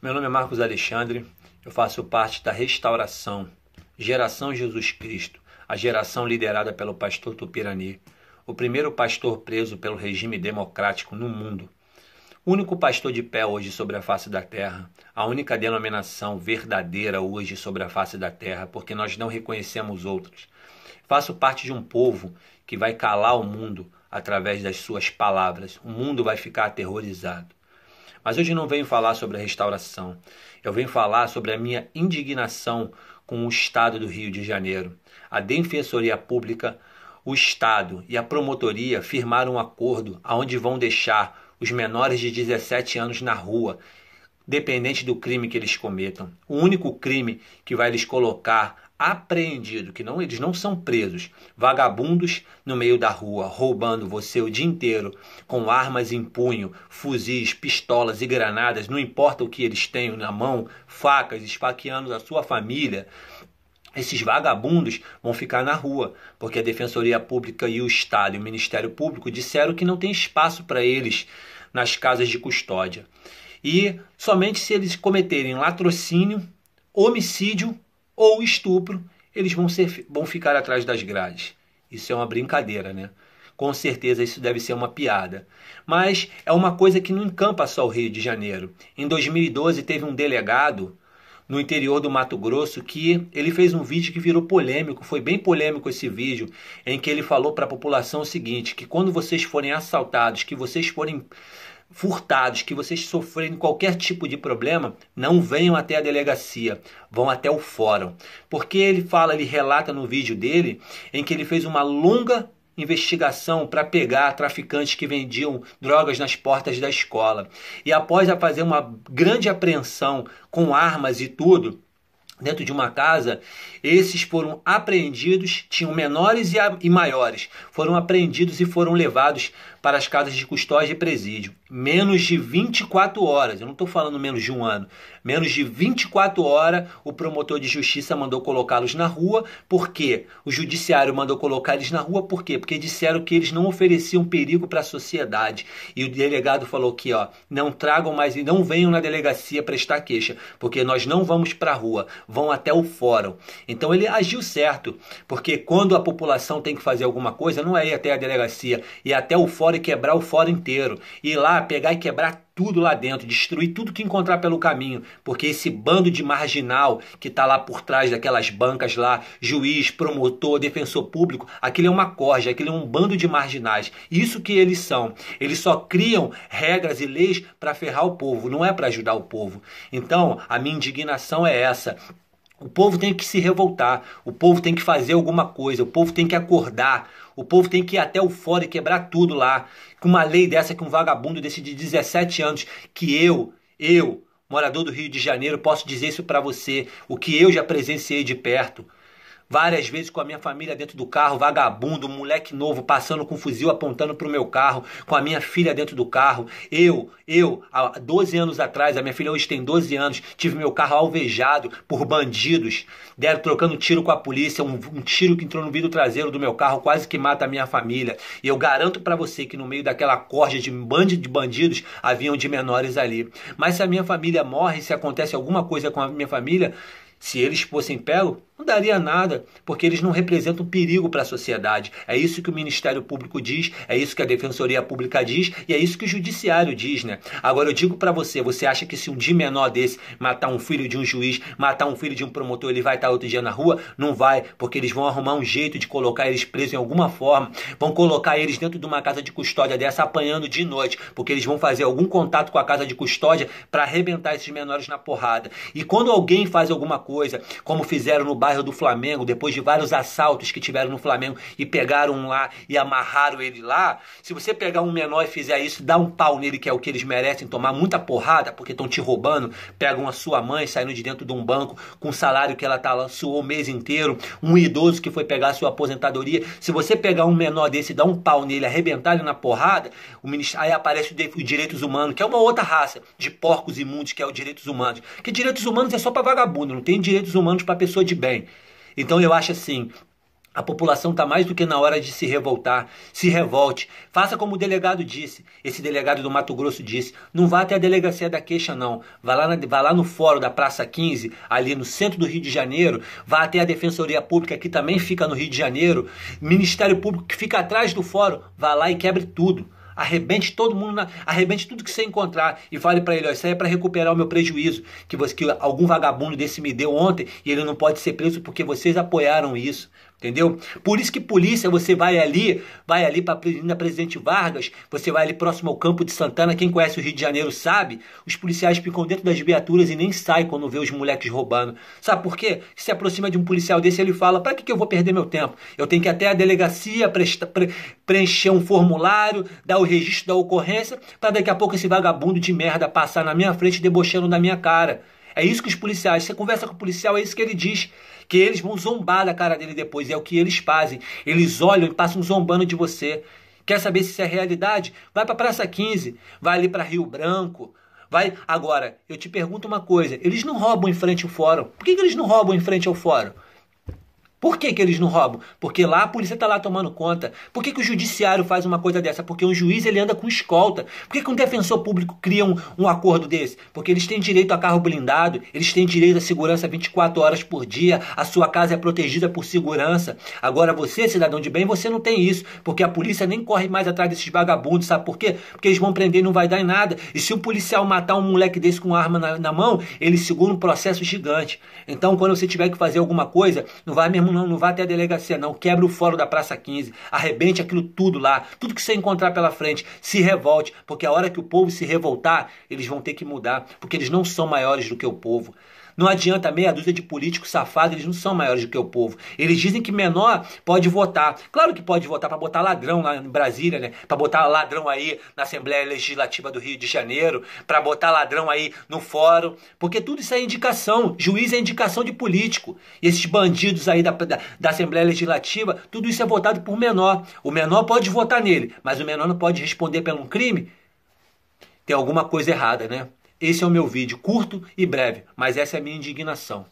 Meu nome é Marcos Alexandre, eu faço parte da Restauração, Geração Jesus Cristo, a geração liderada pelo pastor Tupirani, o primeiro pastor preso pelo regime democrático no mundo. O único pastor de pé hoje sobre a face da terra, a única denominação verdadeira hoje sobre a face da terra, porque nós não reconhecemos outras. Faço parte de um povo que vai calar o mundo através das suas palavras. O mundo vai ficar aterrorizado. Mas hoje não venho falar sobre a restauração. Eu venho falar sobre a minha indignação com o Estado do Rio de Janeiro. A Defensoria Pública, o Estado e a Promotoria firmaram um acordo onde vão deixar os menores de 17 anos na rua, dependente do crime que eles cometam. O único crime que vai lhes colocar apreendido, que eles não são presos, vagabundos no meio da rua, roubando você o dia inteiro, com armas em punho, fuzis, pistolas e granadas, não importa o que eles tenham na mão, facas, esfaqueando a sua família. Esses vagabundos vão ficar na rua, porque a Defensoria Pública e o Estado e o Ministério Público disseram que não tem espaço para eles nas casas de custódia. E somente se eles cometerem latrocínio, homicídio ou estupro, eles vão ficar atrás das grades. Isso é uma brincadeira, né? Com certeza isso deve ser uma piada. Mas é uma coisa que não encampa só o Rio de Janeiro. Em 2012 teve um delegado no interior do Mato Grosso que ele fez um vídeo que virou polêmico, foi bem polêmico esse vídeo, em que ele falou para a população o seguinte, que quando vocês forem assaltados, que vocês forem furtados, que vocês sofrerem qualquer tipo de problema, não venham até a delegacia, vão até o fórum. Porque ele relata no vídeo dele, em que ele fez uma longa investigação para pegar traficantes que vendiam drogas nas portas da escola. E após fazer uma grande apreensão com armas e tudo, dentro de uma casa, esses foram apreendidos, tinham menores e maiores, foram apreendidos e foram levados para as casas de custódia e presídio. Menos de 24 horas, eu não estou falando menos de um ano, menos de 24 horas o promotor de justiça mandou colocá-los na rua. Por quê? O judiciário mandou colocar eles na rua, por quê? Porque disseram que eles não ofereciam perigo para a sociedade. E o delegado falou que não tragam mais e não venham na delegacia prestar queixa, porque nós não vamos para a rua, vão até o fórum. Então ele agiu certo, porque quando a população tem que fazer alguma coisa, não é ir até a delegacia, ir até o fórum e quebrar o fórum inteiro, ir lá, pegar e quebrar tudo lá dentro, destruir tudo que encontrar pelo caminho, porque esse bando de marginal que está lá por trás daquelas bancas lá, juiz, promotor, defensor público, aquilo é uma corja, aquilo é um bando de marginais. Isso que eles são. Eles só criam regras e leis para ferrar o povo, não é para ajudar o povo. Então, a minha indignação é essa. O povo tem que se revoltar, o povo tem que fazer alguma coisa, o povo tem que acordar, o povo tem que ir até o fórum e quebrar tudo lá. Com uma lei dessa, que um vagabundo desse de 17 anos, que eu, morador do Rio de Janeiro, posso dizer isso para você, o que eu já presenciei de perto. Várias vezes com a minha família dentro do carro, vagabundo, moleque novo, passando com um fuzil apontando pro meu carro, com a minha filha dentro do carro. Há 12 anos atrás, a minha filha hoje tem 12 anos, tive meu carro alvejado por bandidos, trocando tiro com a polícia, um tiro que entrou no vidro traseiro do meu carro, quase que mata a minha família. E eu garanto pra você que no meio daquela corja de bando de bandidos, haviam de menores ali. Mas se a minha família morre, se acontece alguma coisa com a minha família, se eles fossem pegos, não daria nada, porque eles não representam perigo para a sociedade. É isso que o Ministério Público diz, é isso que a Defensoria Pública diz e é isso que o Judiciário diz, né? Agora eu digo para você, você acha que se um de menor desse matar um filho de um juiz, matar um filho de um promotor, ele vai estar outro dia na rua? Não vai, porque eles vão arrumar um jeito de colocar eles presos em alguma forma, vão colocar eles dentro de uma casa de custódia dessa apanhando de noite, porque eles vão fazer algum contato com a casa de custódia para arrebentar esses menores na porrada. E quando alguém faz alguma coisa, como fizeram no bairro do Flamengo, depois de vários assaltos que tiveram no Flamengo e pegaram um lá e amarraram ele lá, se você pegar um menor e fizer isso, dá um pau nele, que é o que eles merecem, tomar muita porrada, porque estão te roubando, pegam a sua mãe saindo de dentro de um banco com um salário que ela suou o mês inteiro, um idoso que foi pegar a sua aposentadoria, se você pegar um menor desse e dar um pau nele, arrebentar ele na porrada, aí aparece os direitos humanos, que é uma outra raça de porcos imundos, que é os direitos humanos, que direitos humanos é só para vagabundo, não tem direitos humanos para pessoa de bem. Então eu acho assim, A população está mais do que na hora de se revoltar. Se revolte. Faça como o delegado disse. Esse delegado do Mato Grosso disse. Não vá até a delegacia da queixa, não. Vá lá no fórum da Praça 15, ali no centro do Rio de Janeiro. Vá até a Defensoria Pública, que também fica no Rio de Janeiro. Ministério Público, que fica atrás do fórum. Vá lá e quebre tudo. Arrebente todo mundo, arrebente tudo que você encontrar e fale para ele, ó, isso aí é para recuperar o meu prejuízo que algum vagabundo desse me deu ontem e ele não pode ser preso porque vocês apoiaram isso. Entendeu? Por isso que polícia, você vai ali na Presidente Vargas, você vai ali próximo ao Campo de Santana, quem conhece o Rio de Janeiro sabe, os policiais ficam dentro das viaturas e nem saem quando vê os moleques roubando. Sabe por quê? Se aproxima de um policial desse, ele fala, para que eu vou perder meu tempo? Eu tenho que ir até a delegacia, preencher um formulário, dar o registro da ocorrência, para daqui a pouco esse vagabundo de merda passar na minha frente debochando da minha cara. É isso que os policiais, você conversa com o policial, é isso que ele diz, que eles vão zombar da cara dele depois, é o que eles fazem, eles olham e passam zombando de você. Quer saber se isso é realidade? Vai para Praça 15, vai ali para Rio Branco, vai. Agora, eu te pergunto uma coisa, eles não roubam em frente ao fórum, por que eles não roubam em frente ao fórum? Por que eles não roubam? Porque lá a polícia está lá tomando conta. Por que o judiciário faz uma coisa dessa? Porque um juiz ele anda com escolta. Por que um defensor público cria um acordo desse? Porque eles têm direito a carro blindado, eles têm direito à segurança 24 horas por dia, a sua casa é protegida por segurança. Agora você, cidadão de bem, você não tem isso, porque a polícia nem corre mais atrás desses vagabundos, sabe por quê? Porque eles vão prender e não vai dar em nada. E se um policial matar um moleque desse com arma na mão, ele segura um processo gigante. Então, quando você tiver que fazer alguma coisa, não vai mesmo não vá até a delegacia não, quebra o fórum da Praça 15, arrebente aquilo tudo lá, tudo que você encontrar pela frente, se revolte, porque a hora que o povo se revoltar, eles vão ter que mudar, porque eles não são maiores do que o povo. Não adianta meia dúzia de políticos safados, eles não são maiores do que o povo. Eles dizem que menor pode votar. Claro que pode votar para botar ladrão lá em Brasília, né? Para botar ladrão aí na Assembleia Legislativa do Rio de Janeiro, para botar ladrão aí no fórum, porque tudo isso é indicação. Juiz é indicação de político. E esses bandidos aí da Assembleia Legislativa, tudo isso é votado por menor. O menor pode votar nele, mas o menor não pode responder por um crime. Tem alguma coisa errada, né? Esse é o meu vídeo, curto e breve, mas essa é a minha indignação.